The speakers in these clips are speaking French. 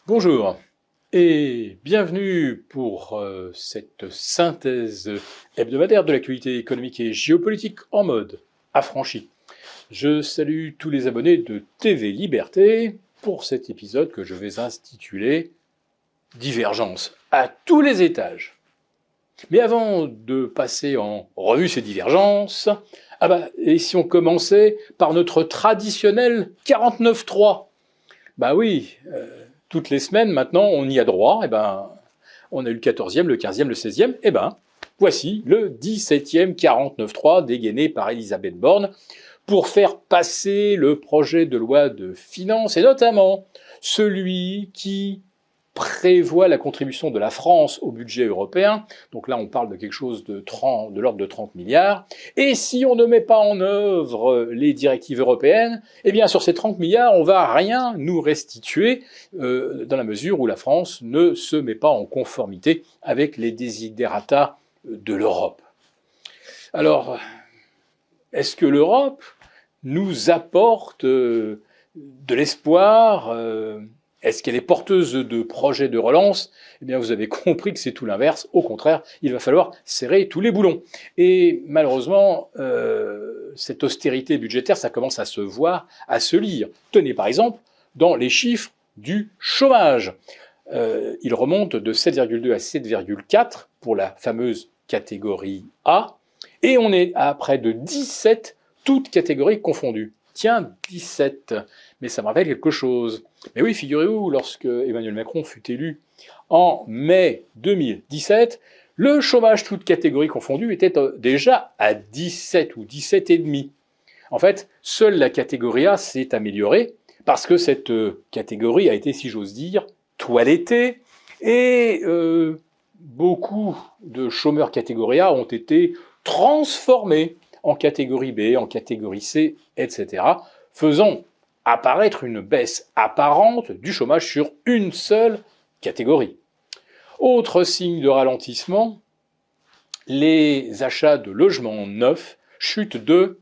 Bonjour et bienvenue pour cette synthèse hebdomadaire de l'actualité économique et géopolitique en mode affranchi. Je salue tous les abonnés de TV Liberté pour cet épisode que je vais intituler Divergence à tous les étages. Mais avant de passer en revue ces divergences, et si on commençait par notre traditionnel 49.3 ? Bah oui, toutes les semaines maintenant on y a droit, on a eu le 14e, le 15e, le 16e, voici le 17e 49.3 dégainé par Elisabeth Borne pour faire passer le projet de loi de finances, et notamment celui qui prévoit la contribution de la France au budget européen. Donc là, on parle de quelque chose de l'ordre de 30 milliards. Et si on ne met pas en œuvre les directives européennes, sur ces 30 milliards, on va rien nous restituer dans la mesure où la France ne se met pas en conformité avec les desiderata de l'Europe. Alors, est-ce que l'Europe nous apporte de l'espoir Est-ce qu'elle est porteuse de projets de relance ? Vous avez compris que c'est tout l'inverse. Au contraire, il va falloir serrer tous les boulons. Et malheureusement, cette austérité budgétaire, ça commence à se voir, à se lire. Tenez par exemple dans les chiffres du chômage. Il remonte de 7,2 à 7,4 pour la fameuse catégorie A. Et on est à près de 17, toutes catégories confondues. Tiens, 17. Mais ça me rappelle quelque chose. Mais oui, figurez-vous, lorsque Emmanuel Macron fut élu en mai 2017, le chômage toutes catégories confondues était déjà à 17 ou 17,5. En fait, seule la catégorie A s'est améliorée parce que cette catégorie a été, si j'ose dire, toilettée et beaucoup de chômeurs catégorie A ont été transformés en catégorie B, en catégorie C, etc., faisant apparaître une baisse apparente du chômage sur une seule catégorie. Autre signe de ralentissement, les achats de logements neufs chutent de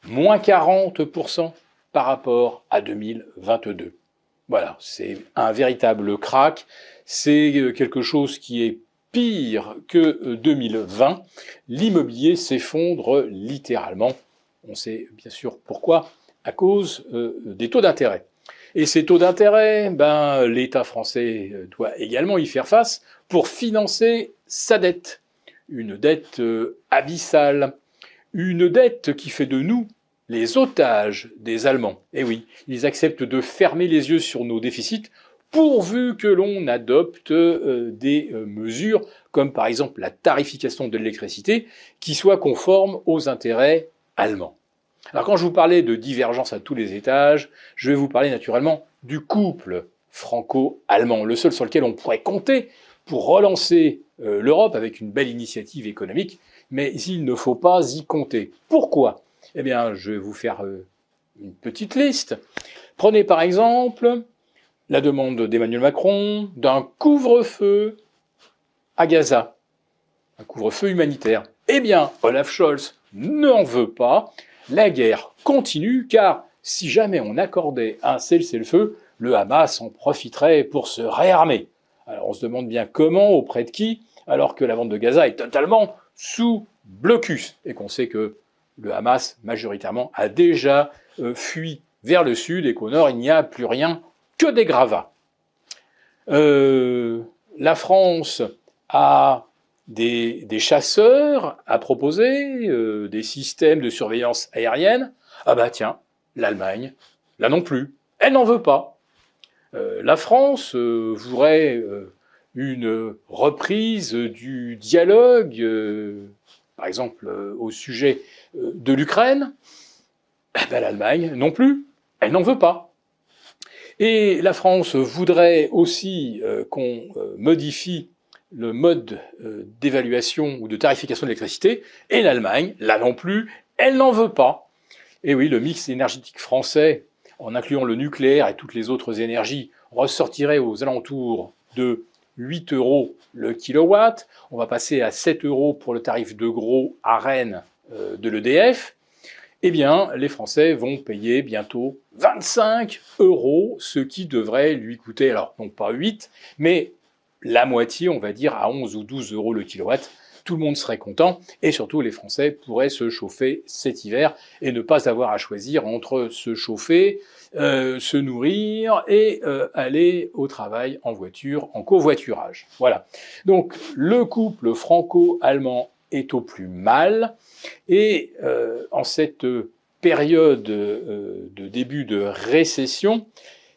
moins 40% par rapport à 2022. Voilà, c'est un véritable krach, c'est quelque chose qui est pire que 2020. L'immobilier s'effondre littéralement. On sait bien sûr pourquoi, à cause des taux d'intérêt. Et ces taux d'intérêt, l'État français doit également y faire face pour financer sa dette. Une dette abyssale, une dette qui fait de nous les otages des Allemands. Et oui, ils acceptent de fermer les yeux sur nos déficits pourvu que l'on adopte des mesures comme par exemple la tarification de l'électricité qui soit conforme aux intérêts allemands. Alors quand je vous parlais de divergence à tous les étages, je vais vous parler naturellement du couple franco-allemand, le seul sur lequel on pourrait compter pour relancer l'Europe avec une belle initiative économique, mais il ne faut pas y compter. Pourquoi ? Je vais vous faire une petite liste. Prenez par exemple la demande d'Emmanuel Macron d'un couvre-feu à Gaza, un couvre-feu humanitaire. Olaf Scholz n'en veut pas. La guerre continue car si jamais on accordait un cessez-le-feu, le Hamas en profiterait pour se réarmer. Alors on se demande bien comment, auprès de qui, alors que la bande de Gaza est totalement sous blocus et qu'on sait que le Hamas, majoritairement, a déjà fui vers le sud et qu'au nord, il n'y a plus rien que des gravats. La France a des chasseurs à proposer, des systèmes de surveillance aérienne. L'Allemagne, là non plus, elle n'en veut pas. La France voudrait une reprise du dialogue, par exemple au sujet de l'Ukraine. L'Allemagne non plus, elle n'en veut pas. Et la France voudrait aussi qu'on modifie le mode d'évaluation ou de tarification de l'électricité, et l'Allemagne, là non plus, elle n'en veut pas. Et oui, le mix énergétique français, en incluant le nucléaire et toutes les autres énergies, ressortirait aux alentours de 8 € le kilowatt. On va passer à 7 € pour le tarif de gros à Rennes de l'EDF. eh bien, les Français vont payer bientôt 25 €, ce qui devrait lui coûter, alors non pas 8, mais la moitié, on va dire, à 11 ou 12 € le kilowatt. Tout le monde serait content, et surtout les Français pourraient se chauffer cet hiver et ne pas avoir à choisir entre se chauffer, se nourrir et aller au travail en voiture, en covoiturage. Voilà. Donc le couple franco-allemand est au plus mal, et en cette période de début de récession,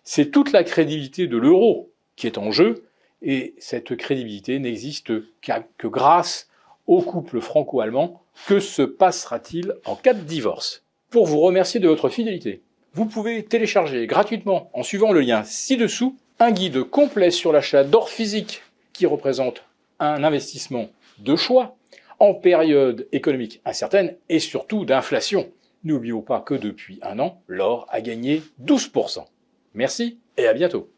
c'est toute la crédibilité de l'euro qui est en jeu, et cette crédibilité n'existe que grâce au couple franco-allemand. Que se passera-t-il en cas de divorce? Pour vous remercier de votre fidélité, vous pouvez télécharger gratuitement, en suivant le lien ci-dessous, un guide complet sur l'achat d'or physique qui représente un investissement de choix en période économique incertaine et surtout d'inflation. N'oublions pas que depuis un an, l'or a gagné 12%. Merci et à bientôt.